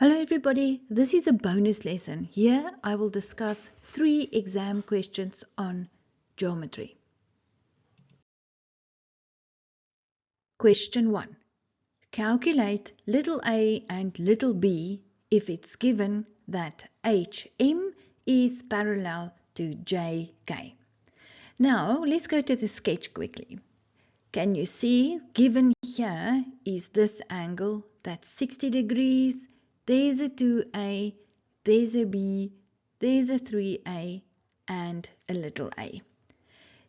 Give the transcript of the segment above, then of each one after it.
Hello everybody, this is a bonus lesson. Here I will discuss 3 exam questions on geometry. Question 1. Calculate little a and little b if it's given that HM is parallel to JK. Now let's go to the sketch quickly. Can you see, given here is this angle that's 60 degrees, there's a 2a, there's a b, there's a 3a, and a little a.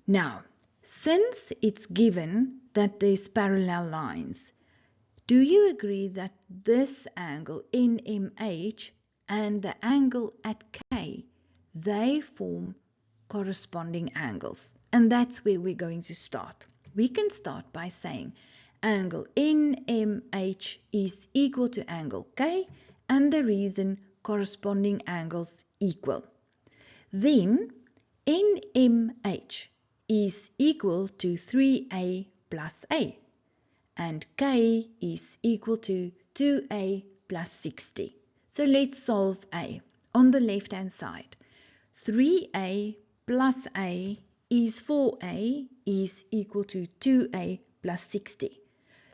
Now, since it's given that there's parallel lines, do you agree that this angle NMH and the angle at K, they form corresponding angles? And that's where we're going to start. We can start by saying angle NMH is equal to angle K, and the reason corresponding angles equal. Then NMH is equal to 3a plus a, and K is equal to 2a plus 60. So let's solve a. On the left hand side, 3a plus a is 4a is equal to 2a plus 60.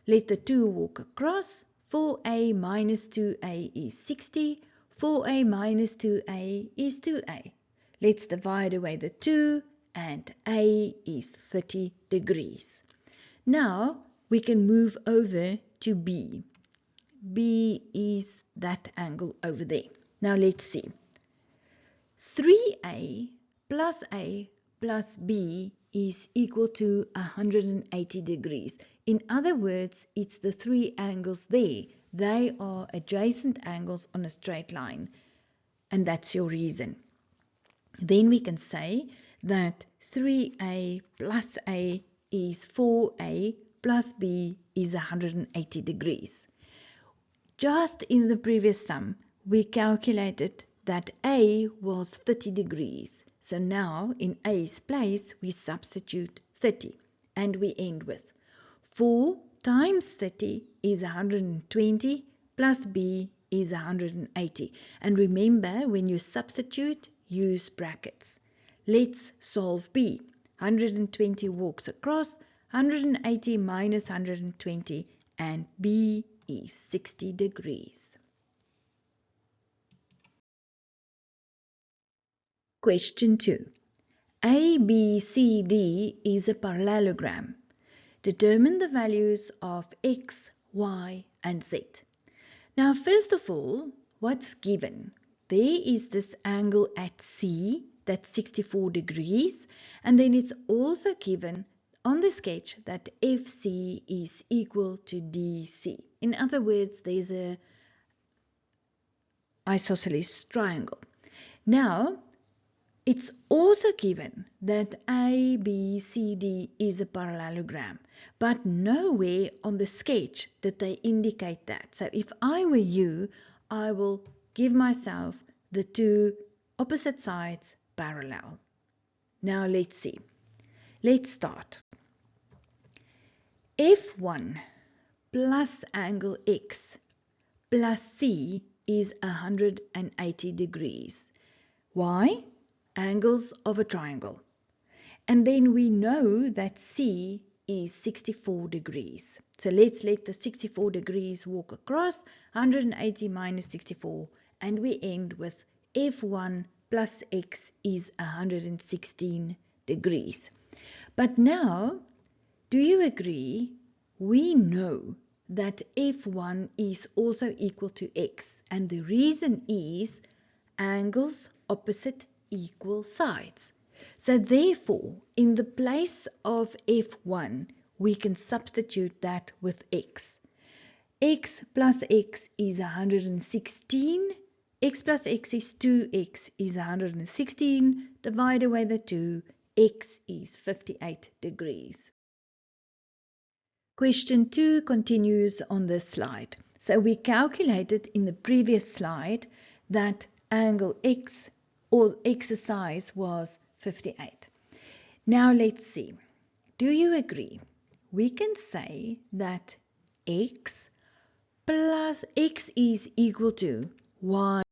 Let the 2 walk across. 4a minus 2a is 60. 4a minus 2a is 2a. Let's divide away the 2, and a is 30 degrees. Now we can move over to b. B is that angle over there. Now let's see. 3a plus b is equal to 180 degrees. In other words, it's the 3 angles there. They are adjacent angles on a straight line, and that's your reason. Then we can say that 3a plus a is 4a plus b is 180 degrees. Just in the previous sum, we calculated that a was 30 degrees. So now in a's place, we substitute 30, and we end with 4 times 30 is 120 plus b is 180. And remember, when you substitute, use brackets. Let's solve b. 120 walks across, 180 minus 120, and b is 60 degrees. Question 2. ABCD is a parallelogram. Determine the values of x, y, and z. Now, first of all, what's given? There is this angle at C that's 64 degrees, and then it's also given on the sketch that FC is equal to DC. In other words, there's a isosceles triangle. Now, it's also given that ABCD is a parallelogram, but nowhere on the sketch did they indicate that. So if I were you, I will give myself the 2 opposite sides parallel. Now let's see. Let's start. F1 plus angle X plus C is 180 degrees. Why? Angles of a triangle. And then we know that C is 64 degrees. So let's let the 64 degrees walk across, 180 minus 64, and we end with F1 plus X is 116 degrees. But now, do you agree? We know that F1 is also equal to X, and the reason is angles opposite equal sides. So therefore, in the place of F1, we can substitute that with X. X plus X is 116. X plus X is 2X is 116. Divide away the 2. X is 58 degrees. Question 2 continues on this slide. So we calculated in the previous slide that angle X or exercise was 58. Now let's see. Do you agree? We can say that X plus x is equal to y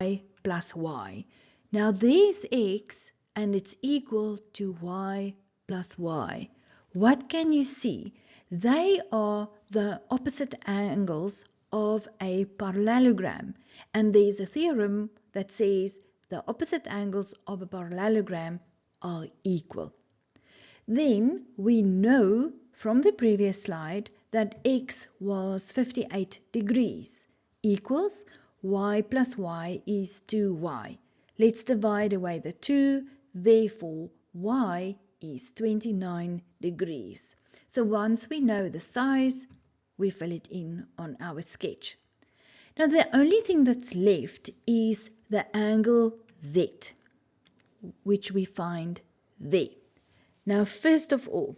plus y. Now there's x and it's equal to y plus y. What can you see? They are the opposite angles of a parallelogram, and there's a theorem that says the opposite angles of a parallelogram are equal. Then we know from the previous slide that x was 58 degrees equals y plus y is 2y. Let's divide away the 2, therefore y is 29 degrees. So once we know the size, we fill it in on our sketch. Now the only thing that's left is the angle Z, which we find there. Now first of all,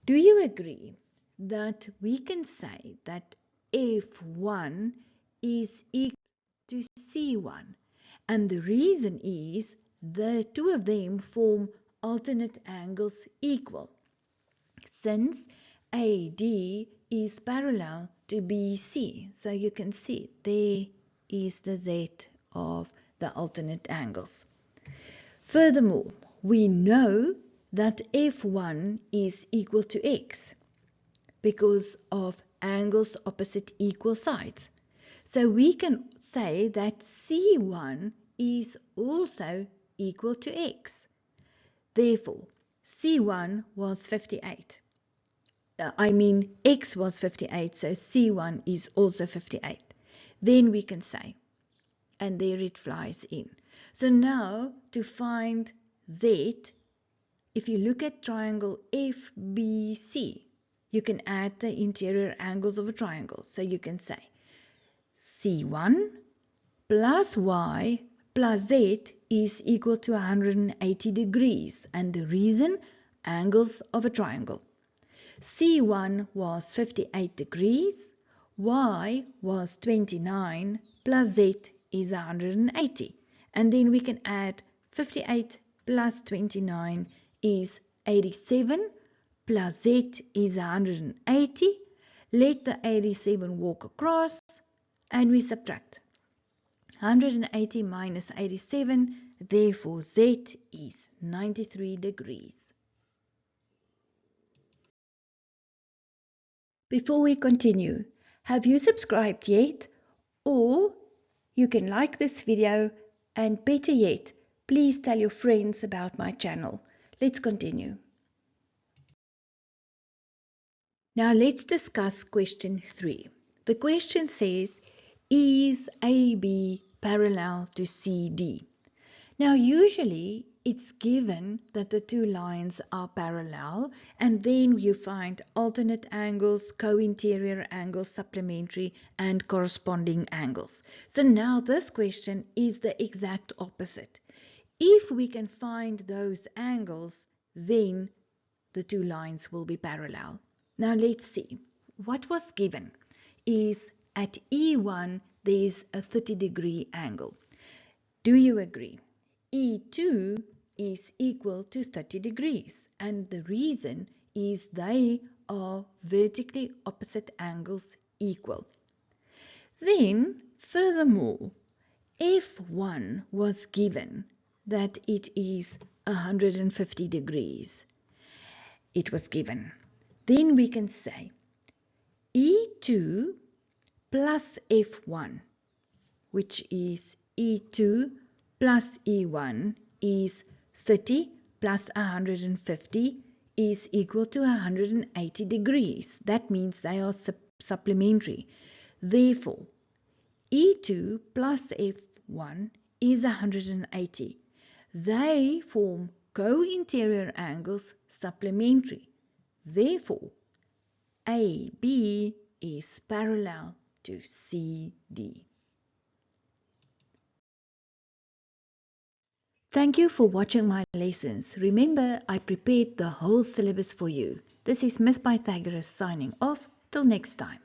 do you agree that we can say that F1 is equal to C1? And the reason is the two of them form alternate angles equal. Since AD is parallel to BC, so you can see there is the Z of the alternate angles. Furthermore, we know that F1 is equal to x because of angles opposite equal sides. So we can say that C1 is also equal to x. Therefore, C1 was 58. X was 58, so C1 is also 58. Then we can say, and there it flies in. So now to find Z, if you look at triangle FBC, you can add the interior angles of a triangle. So you can say C1 plus Y plus Z is equal to 180 degrees. And the reason? Angles of a triangle. C1 was 58 degrees, Y was 29, plus Z is 180. And then we can add 58 plus 29 is 87, plus Z is 180. Let the 87 walk across, and we subtract. 180 minus 87, therefore Z is 93 degrees. Before we continue, have you subscribed yet? Or you can like this video, and better yet, please tell your friends about my channel. Let's continue. Now let's discuss question 3. The question says, is AB parallel to CD? Now usually it's given that the two lines are parallel, and then you find alternate angles, co-interior angles, supplementary, and corresponding angles. So now this question is the exact opposite. If we can find those angles, then the two lines will be parallel. Now let's see. What was given is at E1 there's a 30-degree angle. Do you agree? E2 is equal to 30 degrees, and the reason is they are vertically opposite angles equal. Then furthermore, F1 was given that it is 150 degrees. It was given. Then we can say E2 plus F1, which is E2 plus E1 is 30 plus 150 is equal to 180 degrees. That means they are supplementary. Therefore, E2 plus F1 is 180. They form co-interior angles supplementary. Therefore, AB is parallel to CD. Thank you for watching my lessons. Remember, I prepared the whole syllabus for you. This is Miss Pythagoras signing off. Till next time.